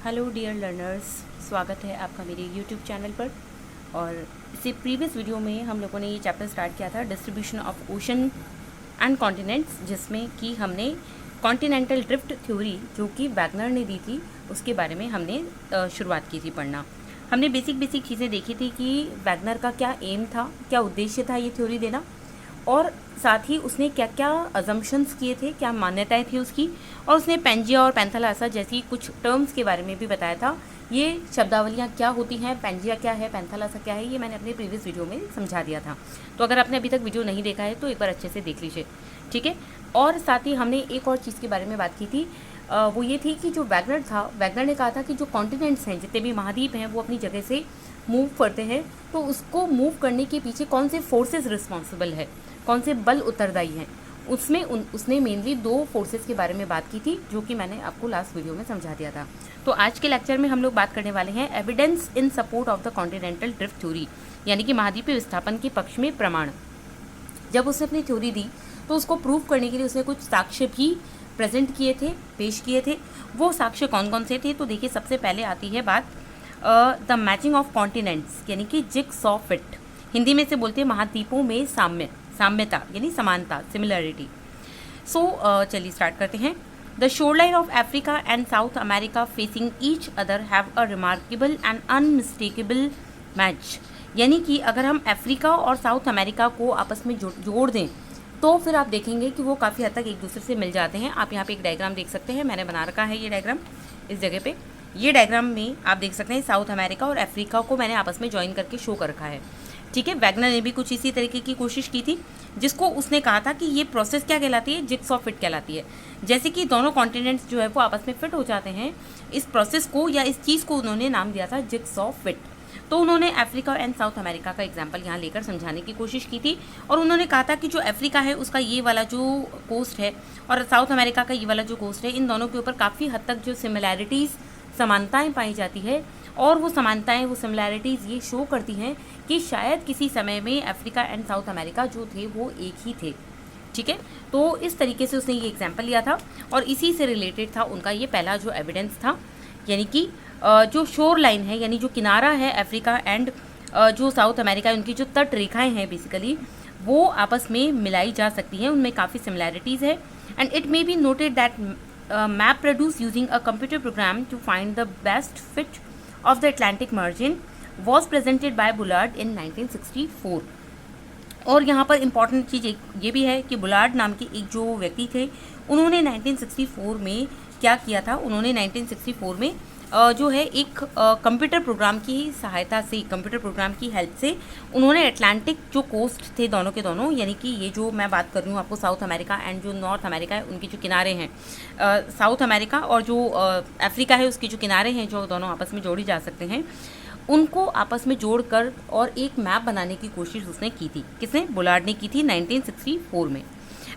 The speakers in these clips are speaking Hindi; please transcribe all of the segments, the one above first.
हेलो डियर लर्नर्स, स्वागत है आपका मेरे यूट्यूब चैनल पर। और इससे प्रीवियस वीडियो में हम लोगों ने ये चैप्टर स्टार्ट किया था distribution of ocean and continents, जिसमें कि हमने कॉन्टिनेंटल ड्रिफ्ट थ्योरी जो कि वैगनर ने दी थी उसके बारे में हमने शुरुआत की थी पढ़ना। हमने बेसिक चीज़ें देखी थी कि वैगनर का क्या एम था, क्या उद्देश्य था ये थ्योरी देना, और साथ ही उसने क्या क्या अजम्पशंस किए थे, क्या मान्यताएं थी उसकी, और उसने पेंजिया और पैंथालासा जैसी कुछ टर्म्स के बारे में भी बताया था। ये शब्दावलियाँ क्या होती हैं, पेंजिया क्या है, पैंथालासा क्या है, ये मैंने अपने प्रीवियस वीडियो में समझा दिया था। तो अगर आपने अभी तक वीडियो नहीं देखा है तो एक बार अच्छे से देख लीजिए, ठीक है। और साथ ही हमने एक और चीज़ के बारे में बात की थी, वो ये थी कि जो वैगनर था, वैगनर ने कहा था कि जो कॉन्टिनेंट्स हैं, जितने भी महाद्वीप हैं, वो अपनी जगह से मूव करते हैं, तो उसको मूव करने के पीछे कौन से फोर्सेस रिस्पॉन्सिबल है, कौन से बल उत्तरदायी हैं। उसमें उसने मेनली दो फोर्सेस के बारे में बात की थी, जो कि मैंने आपको लास्ट वीडियो में समझा दिया था। तो आज के लेक्चर में हम लोग बात करने वाले हैं evidence in support of the continental drift theory, यानी कि महाद्वीपीय विस्थापन के पक्ष में प्रमाण। जब उसने अपनी थ्योरी दी तो उसको प्रूव करने के लिए उसने कुछ साक्ष्य भी प्रेजेंट किए थे, पेश किए थे। वो साक्ष्य कौन कौन से थे, तो देखिए सबसे पहले आती है बात द मैचिंग ऑफ कॉन्टिनेंट्स, यानी कि जिग्सॉ फिट। हिंदी में से बोलते हैं महाद्वीपों में साम्यता यानी समानता, सिमिलरिटी। सो चलिए स्टार्ट करते हैं। The shoreline of Africa and South America facing each other have a remarkable and unmistakable match, यानी कि अगर हम अफ्रीका और साउथ अमेरिका को आपस में जोड़ दें तो फिर आप देखेंगे कि वो काफ़ी हद तक एक दूसरे से मिल जाते हैं। आप यहाँ पे एक डायग्राम देख सकते हैं, मैंने बना रखा है ये डायग्राम इस जगह पे। ये डायग्राम में आप देख सकते हैं साउथ अमेरिका और अफ्रीका को मैंने आपस में ज्वाइन करके शो कर रखा है, ठीक है। वैगनर ने भी कुछ इसी तरीके की कोशिश की थी, जिसको उसने कहा था कि ये प्रोसेस क्या कहलाती है, जिग्सॉ फिट कहलाती है। जैसे कि दोनों कॉन्टिनेंट्स जो है वो आपस में फिट हो जाते हैं, इस प्रोसेस को या इस चीज़ को उन्होंने नाम दिया था जिग्सॉ फिट। तो उन्होंने अफ्रीका एंड साउथ अमेरिका का एग्जाम्पल यहाँ लेकर समझाने की कोशिश की थी, और उन्होंने कहा था कि जो अफ्रीका है उसका ये वाला जो कोस्ट है और साउथ अमेरिका का ये वाला जो कोस्ट है, इन दोनों के ऊपर काफ़ी हद तक जो सिमिलैरिटीज़, समानताएं पाई जाती है। और वो समानताएं, वो सिमिलैरिटीज़ ये शो करती हैं कि शायद किसी समय में अफ्रीका एंड साउथ अमेरिका जो थे वो एक ही थे, ठीक है। तो इस तरीके से उसने ये एग्जाम्पल लिया था और इसी से रिलेटेड था उनका ये पहला जो एविडेंस था, यानी कि जो शोर लाइन है, यानी जो किनारा है अफ्रीका एंड जो साउथ अमेरिका है, उनकी जो तट रेखाएं हैं बेसिकली वो आपस में मिलाई जा सकती हैं, उनमें काफ़ी सिमिलैरिटीज़ है। And it may be noted that map produce using a computer program to find the best fit of the Atlantic margin was presented by Bullard in 1964। और यहाँ पर इम्पॉर्टेंट चीज़ ये भी है कि बुलार्ड नाम के एक जो व्यक्ति थे, उन्होंने 1964 में क्या किया था, उन्होंने 1964 में जो है एक कंप्यूटर प्रोग्राम की सहायता से, कंप्यूटर प्रोग्राम की हेल्प से उन्होंने अटलांटिक जो कोस्ट थे दोनों के दोनों, यानी कि ये जो मैं बात कर रही हूँ आपको साउथ अमेरिका एंड जो नॉर्थ अमेरिका है, उनके जो किनारे हैं, साउथ अमेरिका और जो अफ्रीका है उसके जो किनारे हैं, जो दोनों आपस में जोड़ी जा सकते हैं, उनको आपस में जोड़कर और एक मैप बनाने की कोशिश उसने की थी। किसने? बुलार्ड ने की थी 1964 में।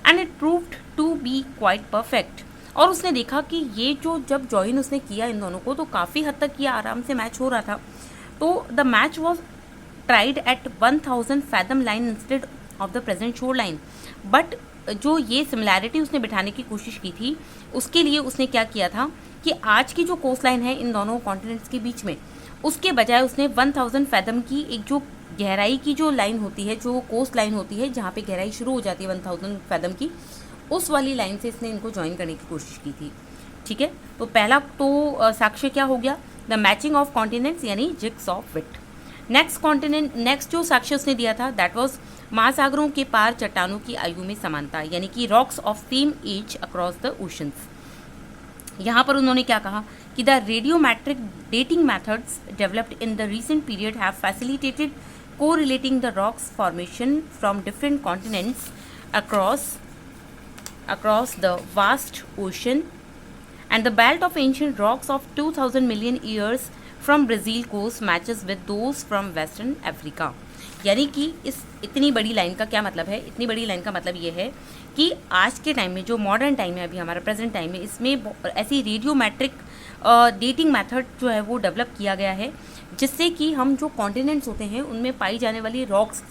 And it proved to be quite perfect. और उसने देखा कि ये जो जब जॉइन उसने किया इन दोनों को, तो काफ़ी हद तक ये आराम से मैच हो रहा था। तो the match was tried at 1000 fathom line instead of the present shore line. But जो ये सिमिलैरिटी उसने बिठाने की कोशिश की थी, उसके लिए उसने क्या किया था कि आज की जो कोस्ट लाइन है इन दोनों कॉन्टिनेंट्स के बीच में, उसके बजाय उसने 1000 फैथम की एक जो गहराई की जो लाइन होती है, जो कोस्ट लाइन होती है, जहाँ पे गहराई शुरू हो जाती है 1000 फैथम की, उस वाली लाइन से इसने इनको ज्वाइन करने की कोशिश की थी, ठीक है। तो पहला तो साक्ष्य क्या हो गया, द मैचिंग ऑफ कॉन्टिनेंट्स यानी जिग्सॉ फिट। नेक्स्ट जो साक्ष्य उसने दिया था, दैट वाज महासागरों के पार चट्टानों की आयु में समानता, यानी कि rocks of same age across the oceans. यहाँ पर उन्होंने क्या कहा कि the radiometric dating methods developed in the recent period have facilitated correlating the rocks formation from different continents across the vast ocean, and the belt of ancient rocks of 2000 million years from Brazil coast matches with those from Western Africa। यानी कि इस इतनी बड़ी लाइन का क्या मतलब है, इतनी बड़ी लाइन का मतलब ये है कि आज के टाइम में जो मॉडर्न टाइम है, अभी हमारा प्रेजेंट टाइम है, इसमें ऐसी रेडियोमेट्रिक डेटिंग मेथड जो है वो डेवलप किया गया है, जिससे कि हम जो कॉन्टिनेंट्स होते हैं उनमें पाई जाने वाली रॉक्स,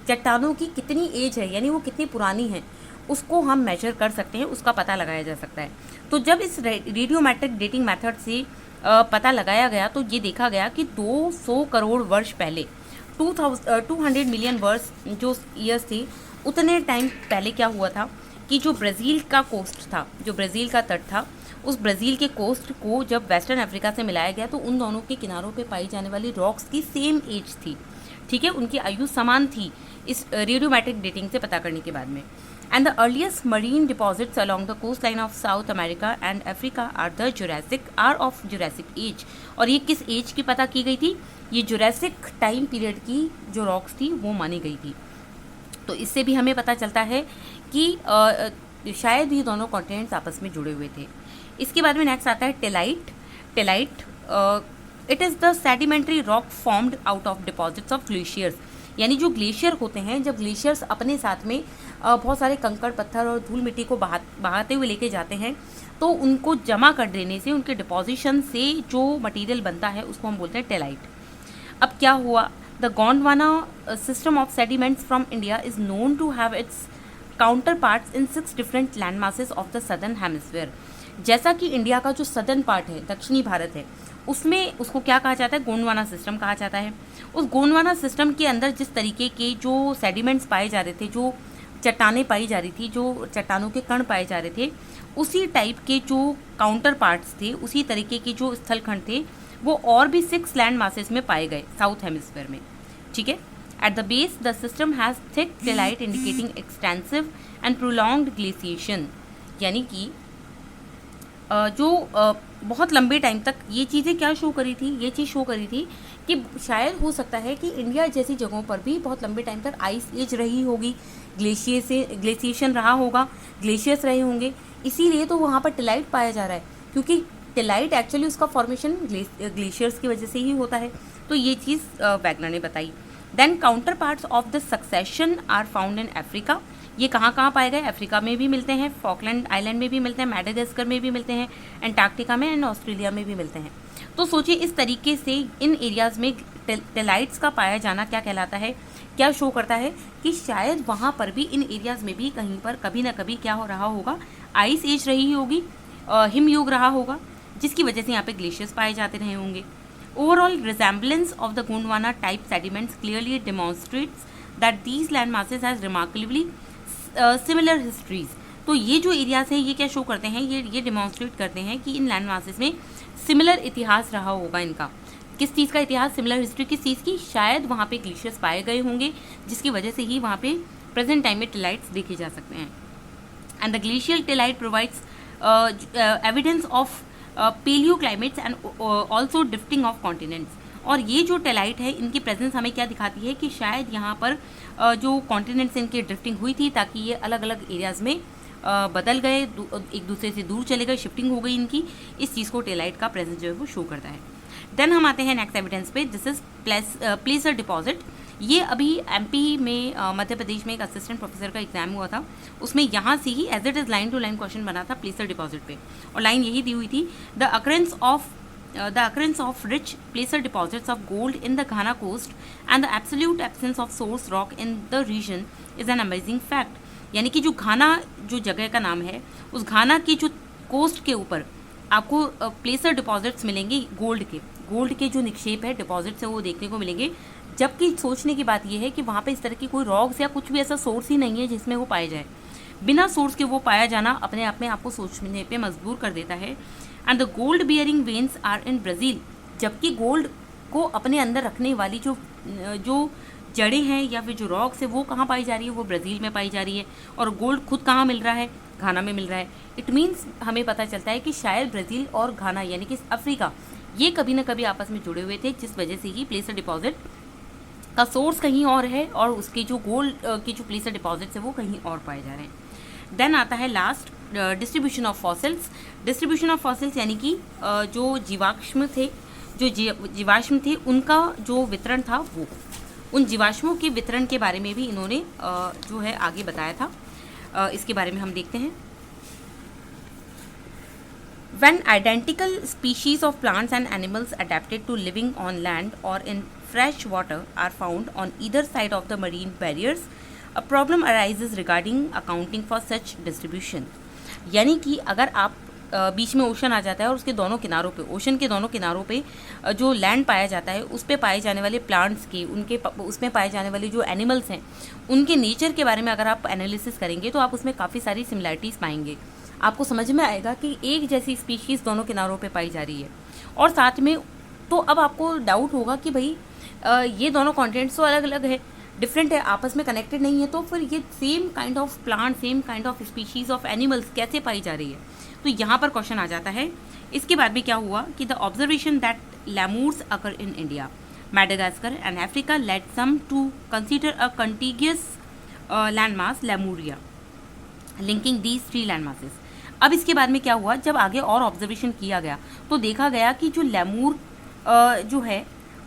चट्टानों की कितनी एज है, यानी वो कितनी पुरानी है, उसको हम मेजर कर सकते हैं, उसका पता लगाया जा सकता है। तो जब इस रेडियोमेट्रिक डेटिंग मेथड से पता लगाया गया तो ये देखा गया कि 200 करोड़ वर्ष पहले 200 मिलियन वर्ष जो ईयर्स थे, उतने टाइम पहले क्या हुआ था कि जो ब्राज़ील का कोस्ट था, जो ब्राज़ील का तट था, उस ब्राज़ील के कोस्ट को जब वेस्टर्न अफ्रीका से मिलाया गया तो उन दोनों के किनारों पे पाई जाने वाली रॉक्स की सेम एज थी, ठीक है, उनकी आयु समान थी इस रेडियोमेट्रिक डेटिंग से पता करने के बाद में। And the earliest marine deposits along the coast line of South America and Africa are of Jurassic age. और ये किस एज की पता की गई थी? ये जुरासिक टाइम पीरियड की जो रॉक्स थी वो मानी गई थी। तो इससे भी हमें पता चलता है कि शायद ये दोनों कॉन्टिनेंट्स आपस में जुड़े हुए थे। इसके बाद में नेक्स्ट आता है tillite. It is the sedimentary rock formed out of deposits of glaciers. यानी जो ग्लेशियर होते हैं, जब ग्लेशियर्स अपने साथ में बहुत सारे कंकड़ पत्थर और धूल मिट्टी को बहाते हुए लेके जाते हैं, तो उनको जमा कर देने से, उनके डिपॉजिशन से जो मटेरियल बनता है उसको हम बोलते हैं टेलाइट। अब क्या हुआ? The Gondwana system of sediments from India is known to have its counter parts in 6 different land masses of the southern hemisphere. जैसा कि इंडिया का जो सदर्न पार्ट है, दक्षिणी भारत है, उसमें उसको क्या कहा जाता है? गोंडवाना सिस्टम कहा जाता है। उस गोंडवाना सिस्टम के अंदर जिस तरीके के जो सेडिमेंट्स पाए जा रहे थे, जो चट्टानें पाई जा रही थी, जो चट्टानों के कण पाए जा रहे थे, उसी टाइप के जो काउंटर पार्ट्स थे, उसी तरीके के जो स्थलखंड थे, वो और भी 6 लैंड मासेस में पाए गए साउथ हेमिस्फीयर में, ठीक है। At the base the system has thick tillite indicating extensive and prolonged glaciation. यानी कि जो बहुत लंबे टाइम तक ये चीज़ें क्या शो करी थी? ये चीज़ शो करी थी कि शायद हो सकता है कि इंडिया जैसी जगहों पर भी बहुत लंबे टाइम तक आइस एज रही होगी, ग्लेशिएशन रहा होगा, ग्लेशियर्स रहे होंगे, इसीलिए तो वहाँ पर टेलाइट पाया जा रहा है, क्योंकि टेलाइट एक्चुअली उसका फॉर्मेशन ग्लेशियर्स की वजह से ही होता है। तो ये चीज़ वैगनर ने बताई। Then counter parts of the succession are found in Africa. ये कहाँ कहाँ पाए गए? अफ्रीका में भी मिलते हैं, फॉकलैंड आइलैंड में भी मिलते हैं, मैडागास्कर में भी मिलते हैं, एंटार्क्टिका में एंड ऑस्ट्रेलिया में भी मिलते हैं। तो सोचिए इस तरीके से इन एरियाज़ में टेलाइट्स का पाया जाना क्या कहलाता है, क्या शो करता है कि शायद वहाँ पर भी इन एरियाज़ में भी कहीं पर कभी ना कभी क्या हो रहा होगा, आइस एज रही होगी, हिमयुग रहा होगा, जिसकी वजह से यहाँ पे ग्लेशियर्स पाए जाते रहे होंगे। Overall resemblance of the Gondwana type sediments clearly demonstrates that these land masses has remarkably similar histories. तो ये जो एरियाज हैं ये क्या शो करते हैं? ये डिमॉन्स्ट्रेट करते हैं कि इन लैंड मासेस में सिमिलर इतिहास रहा होगा इनका। किस चीज़ का इतिहास? सिमिलर हिस्ट्री किस चीज़ की? शायद वहाँ पे ग्लेशियर्स पाए गए होंगे, जिसकी वजह से ही वहाँ पे प्रेजेंट टाइम में टेलाइट्स देखे जा सकते हैं। And the glacial tillite provides evidence of palaeo climates and also drifting of continents. और ये जो टेलाइट है, इनकी प्रेजेंस हमें क्या दिखाती है कि शायद यहाँ पर जो कॉन्टिनेंट्स इनकी ड्रिफ्टिंग हुई थी, ताकि ये अलग अलग एरियाज़ में बदल गए, एक दूसरे से दूर चले गए, शिफ्टिंग हो गई इनकी। इस चीज़ को टेलाइट का प्रेजेंस जो है वो शो करता है। देन हम आते हैं नेक्स्ट एविडेंस पे। This is प्लेसर deposit. ये अभी एमपी में मध्य प्रदेश में एक असिस्टेंट प्रोफेसर का एग्जाम हुआ था, उसमें यहाँ से ही as it is line to line question बना था प्लेसर डिपॉजिट पे, और लाइन यही दी हुई थी, the occurrence of rich placer deposits of gold in the Ghana coast and the absolute absence of source rock in the region is an amazing fact। यानी कि जो घाना जो जगह का नाम है, उस घाना की जो कोस्ट के ऊपर आपको प्लेसर डिपॉजिट्स मिलेंगे गोल्ड के जो निक्षेप है डिपॉजिट से वो देखने को मिलेंगे। जबकि सोचने की बात यह है कि वहाँ पे इस तरह की कोई रॉक्स या कुछ भी ऐसा सोर्स ही नहीं है जिसमें वो पाए जाए। बिना सोर्स के वो पाया जाना अपने आप में आपको सोचने पे मजबूर कर देता है। And the gold bearing veins are in Brazil. जबकि गोल्ड को अपने अंदर रखने वाली जो जड़ें हैं या फिर जो रॉक्स है वो कहाँ पाई जा रही है? वो ब्राज़ील में पाई जा रही है। और गोल्ड खुद कहाँ मिल रहा है? घाना में मिल रहा है। इट मीन्स हमें पता चलता है कि शायद ब्राज़ील और घाना यानी कि अफ्रीका ये कभी ना कभी आपस में जुड़े हुए थे, जिस वजह से ही प्लेसर डिपॉजिट का सोर्स कहीं और है और उसके जो गोल्ड के जो प्लेसर डिपॉजिट्स है वो कहीं और पाए जा रहे हैं। देन आता है last distribution of fossils. Distribution of fossils यानी कि जो जीवाश्म थे उनका जो वितरण था, वो उन जीवाश्मों के वितरण के बारे में भी इन्होंने जो है आगे बताया था। इसके बारे में हम देखते हैं। When identical species of plants and animals adapted to living on land or in fresh water are found on either side of the marine barriers, a problem arises regarding accounting for such distribution. यानी कि अगर आप बीच में ओशन आ जाता है और उसके दोनों किनारों पे, ओशन के दोनों किनारों पे जो लैंड पाया जाता है उस पे पाए जाने वाले प्लांट्स के, उनके उसमें पाए जाने वाले जो एनिमल्स हैं उनके नेचर के बारे में अगर आप एनालिसिस करेंगे तो आप उसमें काफ़ी सारी सिमिलैरिटीज़ पाएंगे। आपको समझ में आएगा कि एक जैसी स्पीशीज़ दोनों किनारों पे पाई जा रही है। और साथ में तो अब आपको डाउट होगा कि भाई ये दोनों कॉन्टिनेंट्स तो अलग अलग है, डिफरेंट है, आपस में कनेक्टेड नहीं है, तो फिर ये same kind of plant, same kind of species of animals कैसे पाई जा रही है। तो यहाँ पर क्वेश्चन आ जाता है। इसके बाद में क्या हुआ कि the observation that lemurs occur in India, Madagascar and Africa led some to consider a contiguous landmass Lemuria linking these 3 land masses. अब इसके बाद में क्या हुआ, जब आगे और ऑब्जर्वेशन किया गया तो देखा गया कि जो लैमूर जो है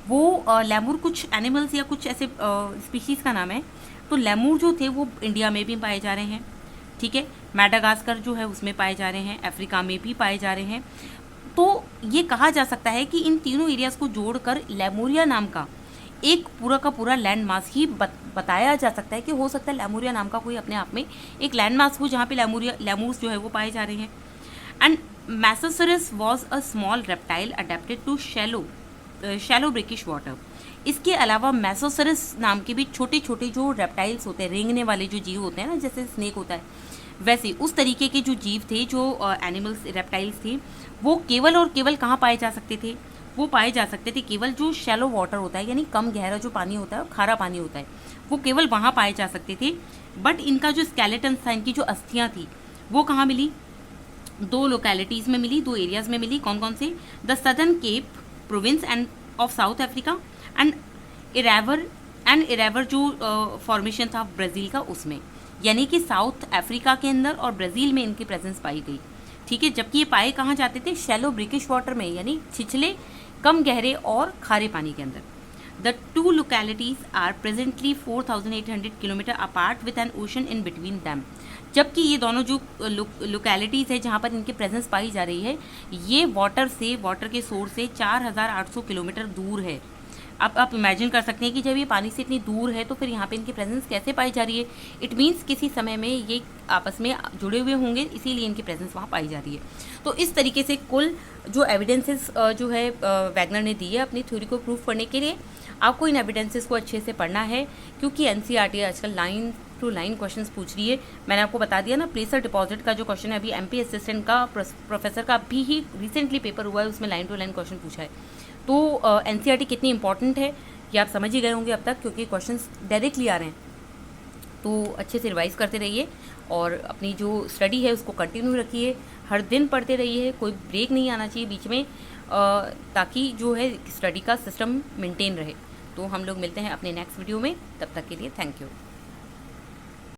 वो लैमूर कुछ एनिमल्स या कुछ ऐसे स्पीशीज़ का नाम है। तो लैमूर जो थे वो इंडिया में भी पाए जा रहे हैं, ठीक है, मैडागास्कर जो है उसमें पाए जा रहे हैं, अफ्रीका में भी पाए जा रहे हैं। तो ये कहा जा सकता है कि इन तीनों एरियाज़ को जोड़कर लैमूरिया नाम का एक पूरा का पूरा लैंड मास ही बताया जा सकता है कि हो सकता है लैमूरिया नाम का कोई अपने आप में एक लैंड मास हो जहाँ पे लैमूर्स जो है वो पाए जा रहे हैं। And Mesosaurus was a small reptile adapted to shallow brackish water. इसके अलावा मैसोसरस नाम के भी छोटे छोटे जो रेप्टाइल्स होते हैं, रेंगने वाले जो जीव होते हैं ना, जैसे स्नेक होता है, वैसे उस तरीके के जो जीव थे, जो एनिमल्स रेप्टाइल्स थे, वो केवल और केवल कहाँ पाए जा सकते थे, वो पाए जा सकते थे केवल जो शैलो वाटर होता है, यानी कम गहरा जो पानी होता है, खारा पानी होता है, वो केवल वहाँ पाए जा सकते थे। बट इनका जो स्केलेटन था, इनकी जो अस्थियाँ थी, वो कहाँ मिली, 2 लोकेलिटीज़ में मिली, 2 एरियाज़ में मिली। कौन कौन से, the southern Cape province and of South Africa and Iraver जो फॉर्मेशन था ब्राज़ील का, उसमें, यानी कि साउथ अफ्रीका के अंदर और ब्राज़ील में इनकी प्रेजेंस पाई गई, ठीक है। जबकि ये पाए कहाँ जाते थे, शैलो ब्रिकिश वाटर में, यानी छिछले कम गहरे और खारे पानी के अंदर। The 2 localities are presently 4800 kilometre apart with an ocean in between them. जबकि ये दोनों जो लोकेलिटीज़ है जहाँ पर इनकी प्रेजेंस पाई जा रही है, ये वाटर के सोर्स से 4800 किलोमीटर दूर है। अब आप इमेजिन कर सकते हैं कि जब ये पानी से इतनी दूर है तो फिर यहाँ पे इनकी प्रेजेंस कैसे पाई जा रही है। इट मीन्स किसी समय में ये आपस में जुड़े हुए होंगे, इसीलिए इनकी प्रेजेंस वहाँ पाई जा रही है। तो इस तरीके से कुल जो एविडेंसेस जो है वैगनर ने दी है अपनी थ्योरी को प्रूव करने के लिए। आपको इन एविडेंसेस को अच्छे से पढ़ना है, क्योंकि एनसीईआरटी आजकल लाइन टू लाइन क्वेश्चंस पूछ रही है। मैंने आपको बता दिया ना, प्लेसर डिपॉजिट का जो क्वेश्चन है, अभी एमपी असिस्टेंट का प्रोफेसर का भी ही रिसेंटली पेपर हुआ है, उसमें लाइन टू लाइन क्वेश्चन पूछा है। तो एनसीईआरटी कितनी इंपॉर्टेंट है ये आप समझ ही गए होंगे अब तक, क्योंकि क्वेश्चंस डायरेक्टली आ रहे हैं। तो अच्छे से रिवाइज़ करते रहिए और अपनी जो स्टडी है उसको कंटिन्यू रखिए, हर दिन पढ़ते रहिए, कोई ब्रेक नहीं आना चाहिए बीच में, ताकि जो है स्टडी का सिस्टम मेंटेन रहे। तो हम लोग मिलते हैं अपने नेक्स्ट वीडियो में, तब तक के लिए थैंक यू।